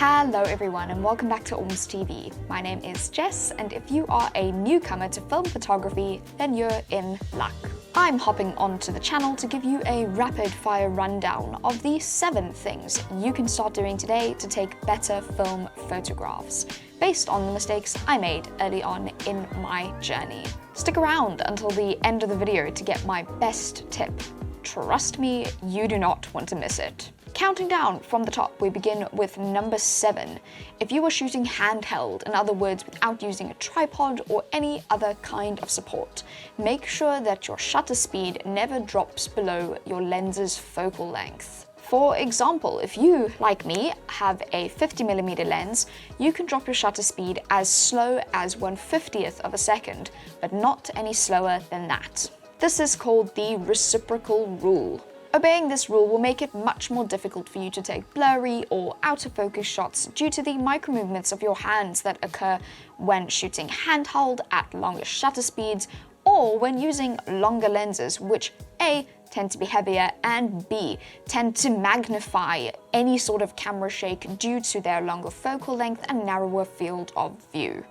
Hello everyone and welcome back to OrmsTV. My name is Jess, and if you are a newcomer to film photography, then you're in luck. I'm hopping onto the channel to give you a rapid-fire rundown of the 7 things you can start doing today to take better film photographs, based on the mistakes I made early on in my journey. Stick around until the end of the video to get my best tip. Trust me, you do not want to miss it. Counting down from the top, we begin with number 7. If you are shooting handheld, in other words without using a tripod or any other kind of support, make sure that your shutter speed never drops below your lens's focal length. For example, if you, like me, have a 50mm lens, you can drop your shutter speed as slow as 1/50th of a second, but not any slower than that. This is called the Reciprocal Rule. Obeying this rule will make it much more difficult for you to take blurry or out of focus shots due to the micro movements of your hands that occur when shooting handheld at longer shutter speeds, or when using longer lenses, which A, tend to be heavier, and B, tend to magnify any sort of camera shake due to their longer focal length and narrower field of view.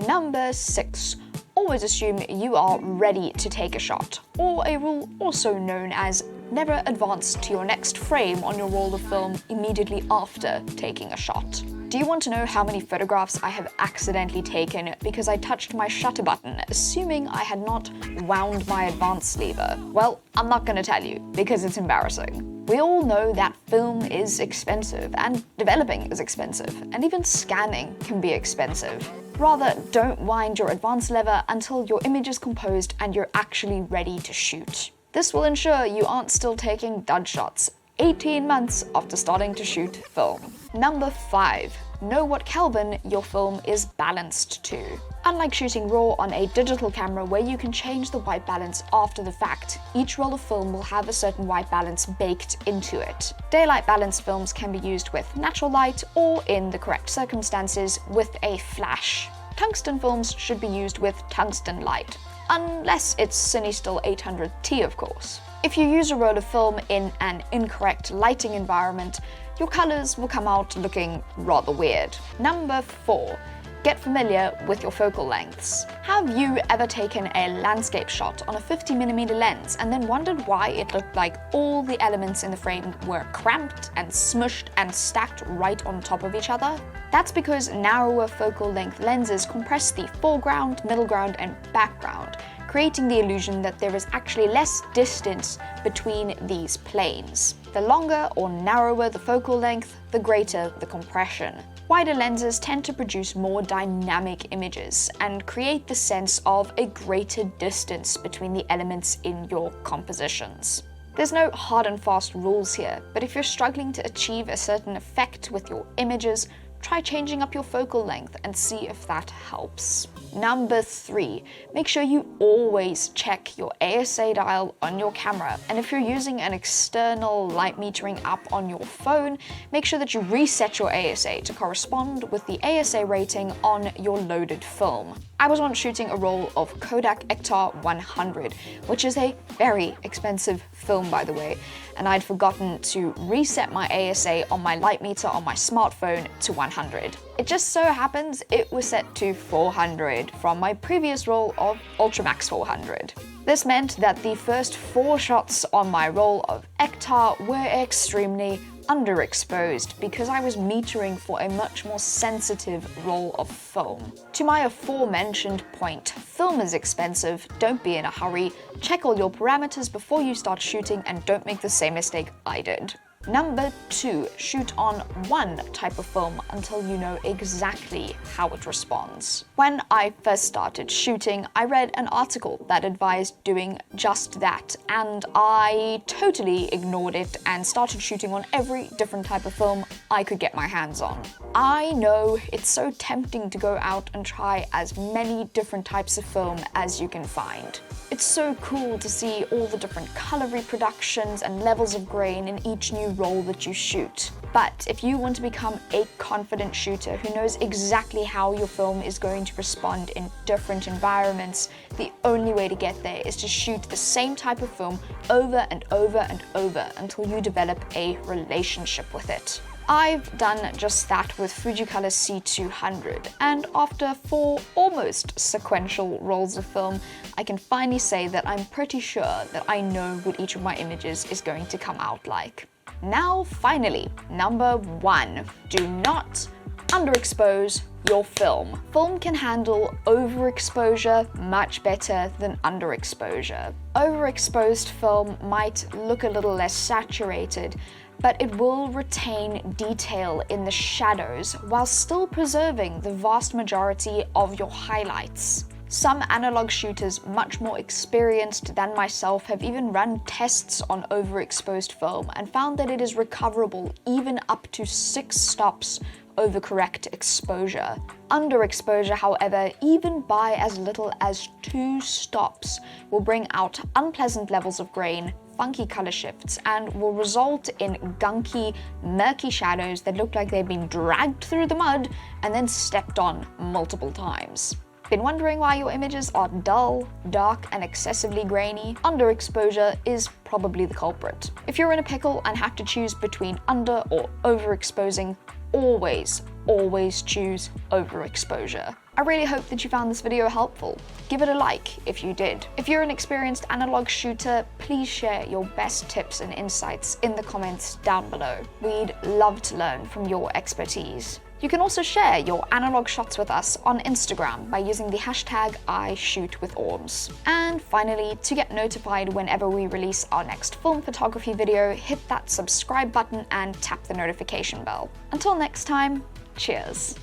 Number 6. Always assume you are ready to take a shot, or a rule also known as never advance to your next frame on your roll of film immediately after taking a shot. Do you want to know how many photographs I have accidentally taken because I touched my shutter button, assuming I had not wound my advance lever? Well, I'm not gonna tell you, because it's embarrassing. We all know that film is expensive, and developing is expensive, and even scanning can be expensive. Rather, don't wind your advance lever until your image is composed and you're actually ready to shoot. This will ensure you aren't still taking dud shots 18 months after starting to shoot film. Number 5. Know what Kelvin your film is balanced to. Unlike shooting RAW on a digital camera where you can change the white balance after the fact, each roll of film will have a certain white balance baked into it. Daylight balanced films can be used with natural light or, in the correct circumstances, with a flash. Tungsten films should be used with tungsten light, unless it's CineStill 800T of course. If you use a roll of film in an incorrect lighting environment, your colors will come out looking rather weird. Number 4. Get familiar with your focal lengths. Have you ever taken a landscape shot on a 50mm lens and then wondered why it looked like all the elements in the frame were cramped and smushed and stacked right on top of each other? That's because narrower focal length lenses compress the foreground, middle ground, and background, creating the illusion that there is actually less distance between these planes. The longer or narrower the focal length, the greater the compression. Wider lenses tend to produce more dynamic images and create the sense of a greater distance between the elements in your compositions. There's no hard and fast rules here, but if you're struggling to achieve a certain effect with your images, try changing up your focal length and see if that helps. Number 3. Make sure you always check your ASA dial on your camera, and if you're using an external light metering app on your phone, make sure that you reset your ASA to correspond with the ASA rating on your loaded film. I was once shooting a roll of Kodak Ektar 100, which is a very expensive film by the way, and I'd forgotten to reset my ASA on my light meter on my smartphone to 100. It just so happens it was set to 400 from my previous roll of Ultramax 400. This meant that the first 4 shots on my roll of Ektar were extremely underexposed because I was metering for a much more sensitive roll of film. To my aforementioned point, film is expensive, don't be in a hurry, check all your parameters before you start shooting, and don't make the same mistake I did. Number 2. Shoot on one type of film until you know exactly how it responds. When I first started shooting, I read an article that advised doing just that, and I totally ignored it and started shooting on every different type of film I could get my hands on. I know it's so tempting to go out and try as many different types of film as you can find. It's so cool to see all the different color reproductions and levels of grain in each new roll that you shoot. But if you want to become a confident shooter who knows exactly how your film is going to respond in different environments, the only way to get there is to shoot the same type of film over and over and over until you develop a relationship with it. I've done just that with Fujicolor C200, and after 4 almost sequential rolls of film, I can finally say that I'm pretty sure that I know what each of my images is going to come out like. Now finally, number 1, do not underexpose your film. Film can handle overexposure much better than underexposure. Overexposed film might look a little less saturated, but it will retain detail in the shadows while still preserving the vast majority of your highlights. Some analog shooters much more experienced than myself have even run tests on overexposed film and found that it is recoverable even up to 6 stops over correct exposure. Underexposure, however, even by as little as 2 stops, will bring out unpleasant levels of grain, funky color shifts, and will result in gunky, murky shadows that look like they've been dragged through the mud and then stepped on multiple times. Been wondering why your images are dull, dark, and excessively grainy? Underexposure is probably the culprit. If you're in a pickle and have to choose between under or overexposing, always choose overexposure. I really hope that you found this video helpful. Give it a like if you did. If you're an experienced analog shooter, please share your best tips and insights in the comments down below. We'd love to learn from your expertise. You can also share your analog shots with us on Instagram by using the hashtag #IShootWithOrms. And finally, to get notified whenever we release our next film photography video, hit that subscribe button and tap the notification bell. Until next time, cheers!